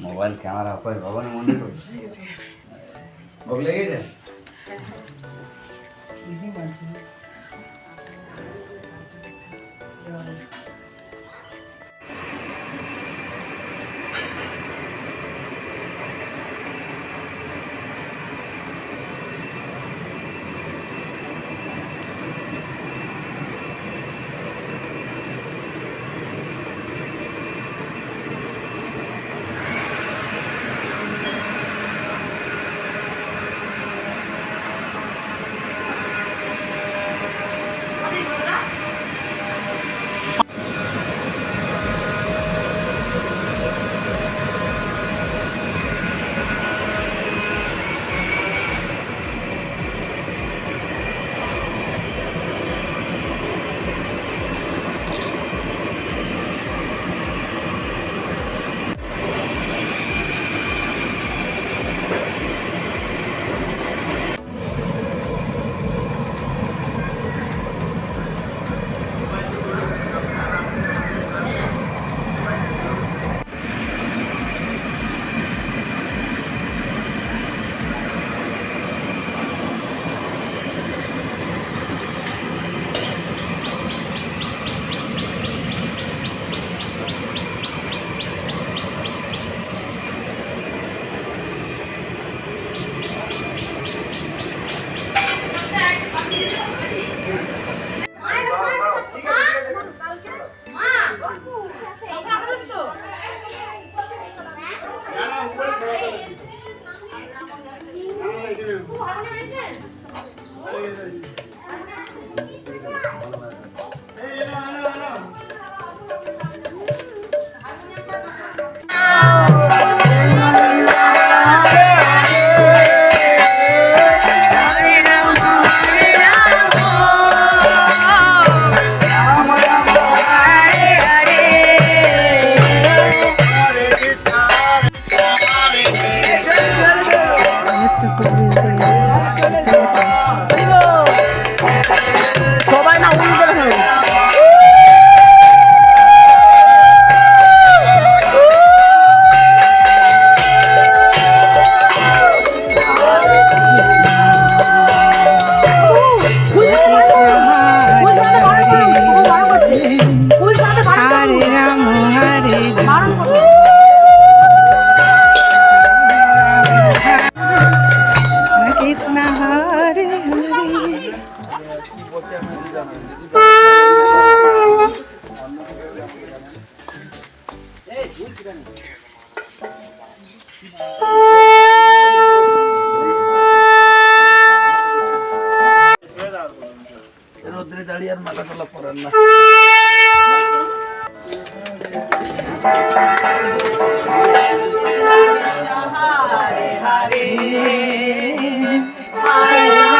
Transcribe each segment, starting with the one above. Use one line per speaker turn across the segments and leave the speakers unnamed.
Mobile camera কই ভগবান মন্দির কই ভোগ লেগেছে
রোদ্রে দাঁড়িয়ে আর মাথা তোলা পড়েন না Hare Hare Hare Ram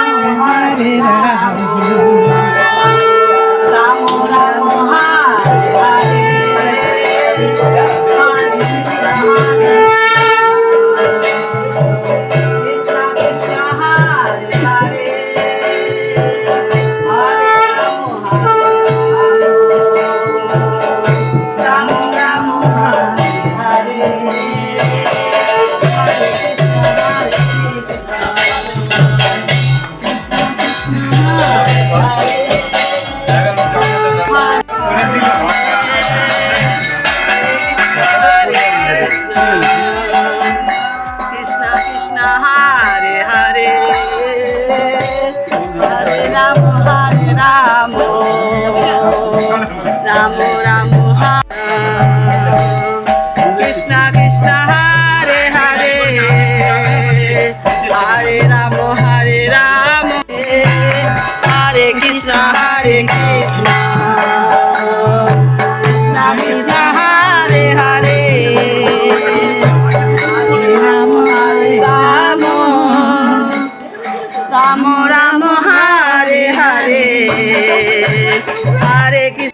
Ram Ram Hare Hare Ramo Ramo Krishna Krishna Hare Hare Hare Ramo Hare Ramo Hare Krishna Hare Krishna Krishna Krishna Hare Hare Hare Ramo Hare Ramo Ramo Ramo Hare Hare Hare Krishna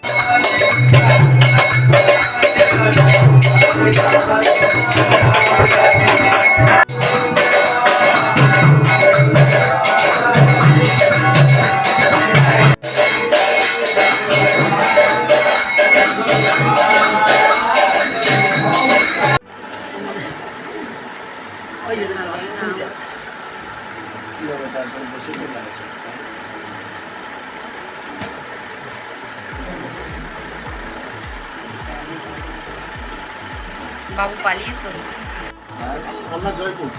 কি হবে তারপরে বসে গেলে
বাবু পালিয়েছো?
আমরা জয়পুর।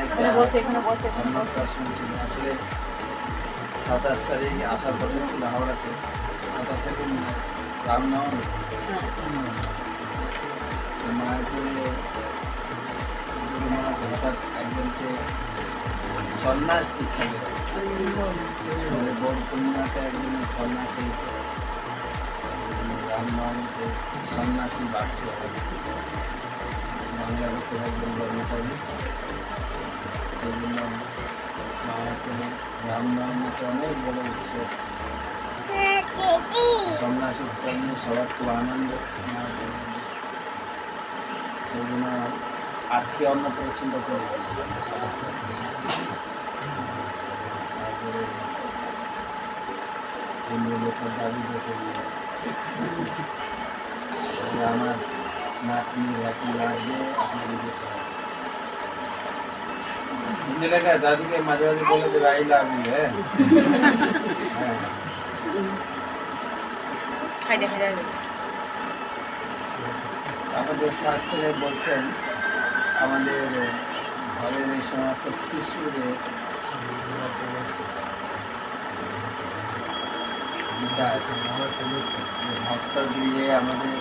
এখানে বসে এখানে বসে এখানে বসে।
আসলে 27 তারিখ আসার কথা ছিল হাওড়াতে, 27 তারিখ রামনবমী। মায়ের করে গুরু মহারাজ হঠাৎ একজনকে সন্ন্যাস দীক্ষা দেবে, বোন পূর্ণিমাতে একজনের সন্ন্যাস হয়েছে, রামনবমীতে সন্ন্যাসী বাড়ছে। বাংলাদেশের একজন কর্মচারী, সেই জন্য মায়ের করে রামনবমীতে অনেক বড় উৎসব, সন্ন্যাস উৎসব নিয়ে সবার খুব আনন্দ। সেই জন্য আজকে অন্নপ্রাশনটা করে তারপরে হিন্দু লোকের দাবি দেখে দিয়েছে আমার নাতনি ভাতি লাগবে, আপনাকে যেতে হবে। হিন্দু লেখায় দাদুকে মাঝে মাঝে বলে দেবে আই লাভ ইউ। হ্যাঁ,
খাইতে খাইতে
আমাদের শাস্ত্রে বলছেন আমাদের ঘরের এই সমস্ত শিশুদের ভক্ত দিয়ে আমাদের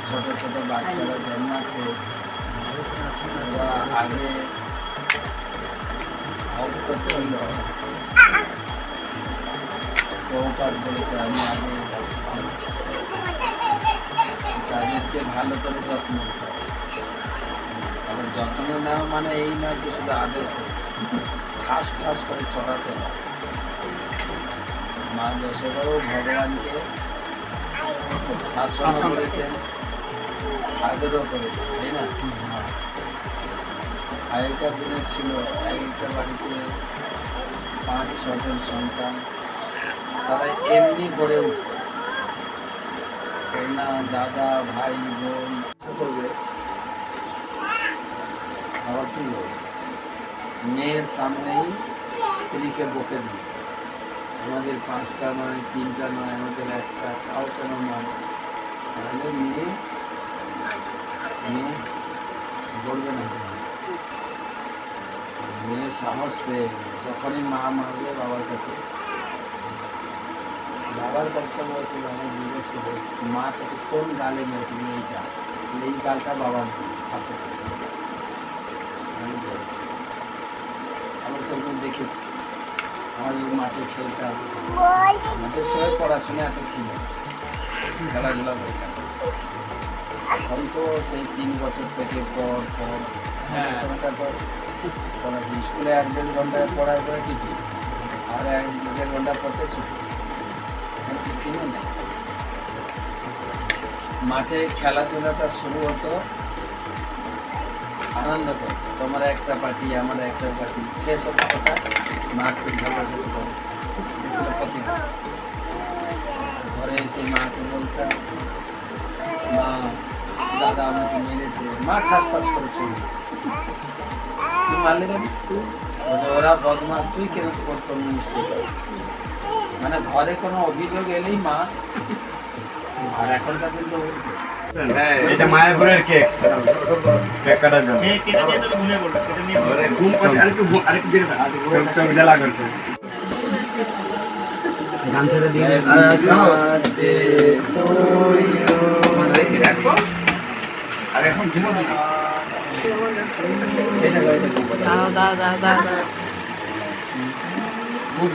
ছোট ছোট বাচ্চারা জন্মাচ্ছে, ওরা আগে ভক্ত ছিল, প্রভুপাদ বলেছে আমি আগে ভক্ত ছিলাম। তাদেরকে ভালো করে যত্ন নিতে হবে। আবার যত্ন নেওয়া মানে এই নয় যে শুধু আদর করে, ঠাস ঠাস করে চড়াতে হবে। মা যশোদাও ভগবানকে শাসন করেছেন, আদরও করেছেন, তাই না? আগেকার দিনে ছিল একটা বাড়িতে 5-6 জন সন্তান, তারা এমনি গড়ে উঠত না, দাদা ভাই বোন করবে। আবার কি বলবে, মেয়ের সামনেই স্ত্রীকে বকে দিবে, আমাদের 5টা নয় 3টা নয়, আমাদের একটা, তাও কেন নয়? তাহলে মেয়ে বলবে না, মেয়ে সাহস পেয়ে গেল। যখনই মা মারবে বাবার কাছে, বাবার কর্তব্য হচ্ছে বাবা জিজ্ঞেস করে মা তোকে কোন গালে মেরেছিল, এইটা, এই গালটা বাবার হাতে। আমার সেরকম দেখেছি, আমার মাঠে খেলতাম, আমাদের সময় পড়াশোনা এত ছিল, খেলাধুলা করতাম। এখন তো সেই 3 বছর থেকে পর সময়টা তো পড়াশোনা, স্কুলে 1-1.5 ঘন্টা পড়ার পরে টিফিন, আর 1-1.5 ঘন্টা পড়তে ছুটি, টিফিনও নেই। মাঠে খেলাধুলাটা শুরু হতো আনন্দ করে, তোমার একটা পার্টি আমার একটা পার্টি, শেষ হতো কথা মাঠে ঝগড়া করতো, ঘরে এসে মাকে বলতাম মা দাদা আমাকে মেরেছে, মা ঠাস ঠাস করে চলে, তুই মারলে কেন? ওরা বদমাস, তুই কেন তোর জন্য মিশতে পারিস? মানে ঘরে কোনো অভিযোগ এলেই মা। আর এখনকার দিন তো
এটা মায়াপুরের কেক, কেক কাটার জন্য চোখ জ্বালা করছে। গান ছেড়ে দিয়ে এখন ঘুমাচ্ছি।
দাঁড়াও দাঁড়াও দাঁড়াও দাঁড়াও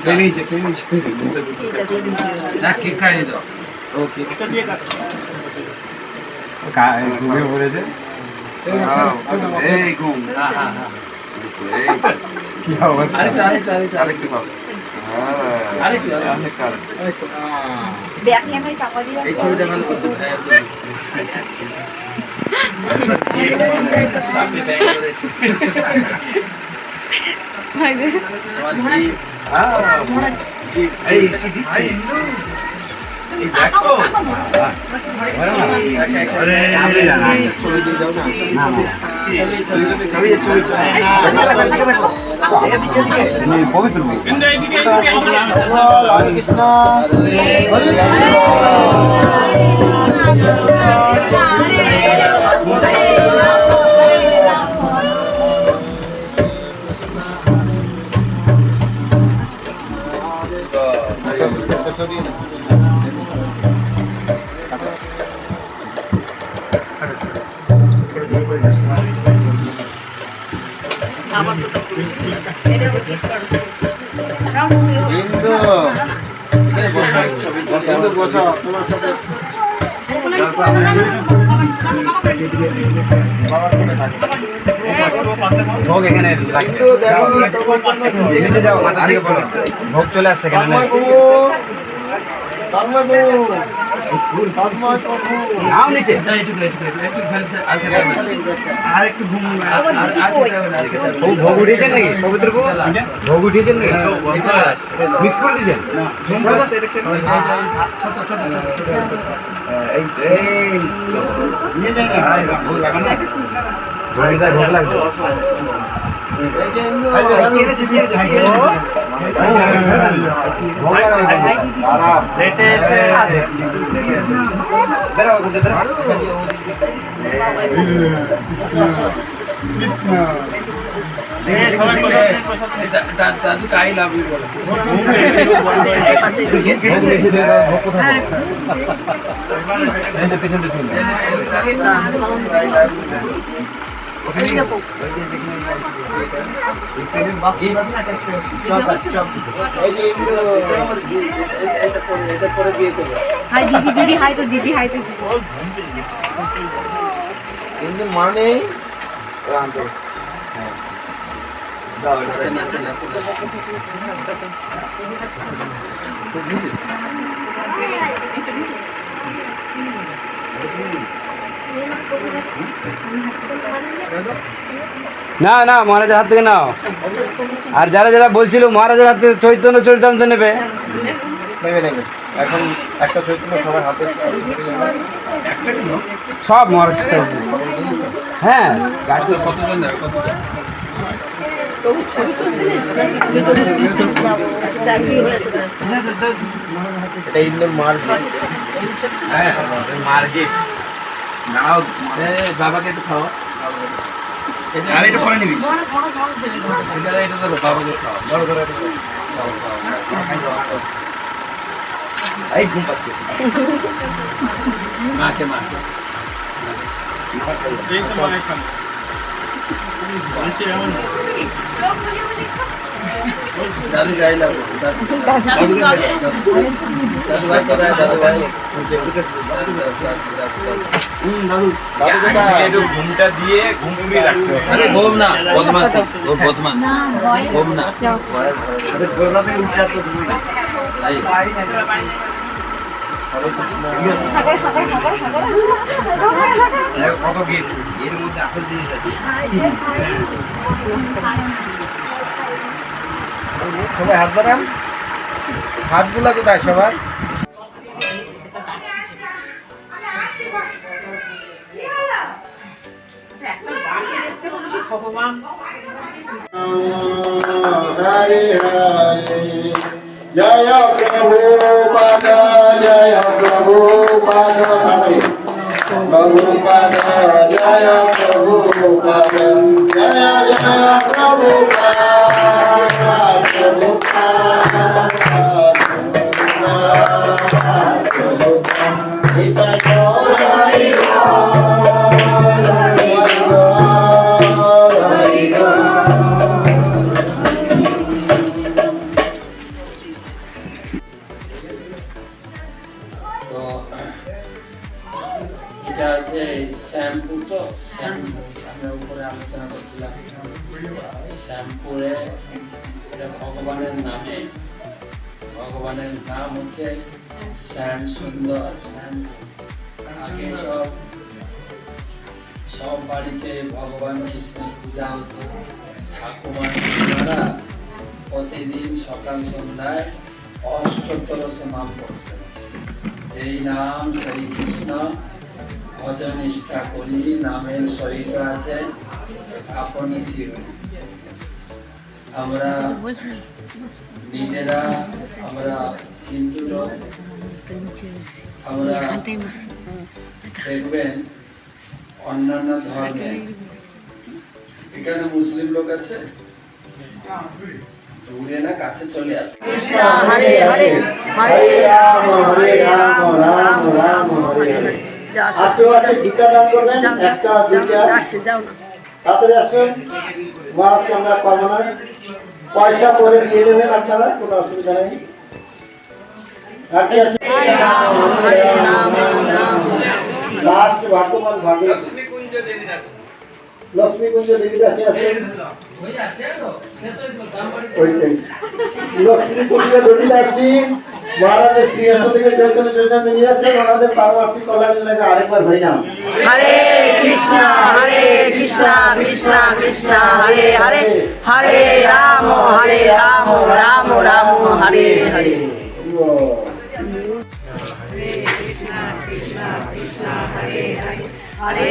খেয়ে নিয়েছে
এটা দিয়ে দিন।
না কেক খাইনি তো,
ওকে
ঘুমিয়ে পড়েছে।
এই ঘুম
হ্যাঁ হ্যাঁ হ্যাঁ,
কি অবস্থা,
আরেকটু পাবো, আরেকটু।
ব্যাক ক্যামেরায় চাপা দিয়ে
এই ছবিটা ভালো করতে ভাই, সামনে ব্যাগ করেছে। তোমার কি
এই কি দিচ্ছি এই দেখো আরে আমি জানা
ছবি দিয়ে দাও না
না না পবিত্র
হরে কৃষ্ণ
ছবি
বসা তোমার সাথে বাবার কোলে থাকে
ভোগ এখানে
কিন্তু দেখো
নিচে যাও মাথা থেকে বলো ভোগ চলে আসছে এখানে
তন্ময় প্রভু
যাও নিচে
একটু ফেলছে আর খেতে হবে না।
আর একটু ঘুম
আর খেতে হবে না, আর খেতে হবে না।
ভোগ উঠিয়েছেন নাকি পবিত্র ভোগ উঠিয়েছেন নাকি
এই চলে আসছে।
মিক্স করে দিয়েছেন
ছোট ছোট ছোট ছোট
এই নিয়ে যাই না ভোগ লাগানো ভোগ লাগবে
এই যে ইন্দু
ভোগ লাগানো
আরাম
লেটে এসে দাঁড়াও
দাদুকে আই লাভ ইউ বলো
ভোগ কোথায় পেছন পেছন
এই যে ইন্দু
এটা পরে বিয়ে করবে
হাই দিদি হাই তো দিদি হাই তো দিদি
ইন্দু মানে
আসেন আসেন আসেন
না না মহারাজের হাত থেকে নাও আর যারা যারা বলছিল মহারাজের হাত থেকে চৈতন্য চরিতামৃত নেবে
নেবে নেবে এখন একটা চৈতন্য সবার হাতে
সব মহারাজ চাইছে হ্যাঁ গাড়ি
কতজন যাবে কতজন
এটা ইন্দুর মার
হ্যাঁ
মার্কেট দাঁড়াও
বাবাকে একটু খাও
আর এটা পরে নিবি
এটা ধরো বাবাকে খাও
ধরো ধরো
এই ঘুম পাচ্ছে
মাকে দাদু গাই লাগো দাদু ভাই কোথায় দাদু ভাই
দাদু দাদু বেটা
একটু ঘুমটা দিয়ে ঘুম ঘুমিয়ে রাখতে হবে
আরে ঘুম না বদমাস ও বদমাস ঘুম না
গোলনা থেকে উঠে আসতো তুমি
তাই
কত গেট এর মধ্যে আসল জিনিস আছে
সবাই হাত বাড়ান হাতগুলা কোথায় সবার হরে হরে জয় প্রভু পাদ জয় প্রভু পাদ প্রভু পাদ জয় প্রভু পাদ জয় জয় প্রভু পাদ প্রভু পাদ
এটা হচ্ছে শ্যাম্পু তো শ্যাম্পু আমরা উপরে আলোচনা করছিলাম শ্যাম্পুরে এটা ভগবানের নামে ভগবানের নাম হচ্ছে শ্যাম সুন্দর শ্যাম্পু আগে সব বাড়িতে ভগবান কৃষ্ণের পূজা হতো ঠাকুমার দ্বারা প্রতিদিন সকাল সন্ধ্যায় অষ্টতর নাম পড়তেন। এই নাম শ্রীকৃষ্ণ ভজন নিষ্ঠা করি, নামের সহিত আছে আপনি চিরুনি। আমরা নিজেরা আমরা হিন্দু লোক, আমরা দেখবেন অন্যান্য ধর্মে, এখানে মুসলিম লোক আছে, দূরে না কাছে চলে আসে।
হরে হরে হরে রাম রাম রাম হরে হরে।
আজকেও আছে দুটা দান করবেন, একটা দুইটা
যাও না।
তাড়াতাড়ি আসুন। মহারাজকে আমরা পাবো না, পয়সা পরে দিয়ে দেবেন আপনারা, কোনো অসুবিধা নেই। আর কি আছে? লাস্ট ভাগ্যবান ভাগ্য
লক্ষ্মীকুঞ্জ দেবী দাস।
লক্ষ্মীকুঞ্জ দেবী দাসী আছেন। ওইটাই লক্ষ্মীকুঞ্জ দেবী দাসী মহারাজের শ্রীহস্ত থেকে চৈতন্য চৈতন্য নিয়ে যাচ্ছেন, ওনাদের পারমার্থিক কল্যাণের লাগে আরেকবার হয়ে যান।
হরে কৃষ্ণ কৃষ্ণ কৃষ্ণ হরে হরে, হরে রাম রাম রাম হরে হরে। হরে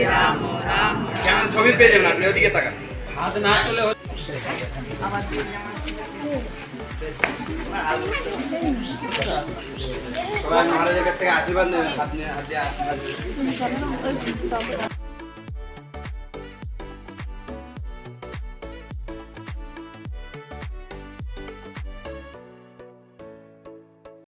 রাম রাম।
কেমন ছবি পেয়ে যাবেন আপনি, ওদিকে তাকান। সবাই মহারাজের কাছ থেকে আশীর্বাদ নেবেন, হাত দিয়ে আশীর্বাদ নেবেন।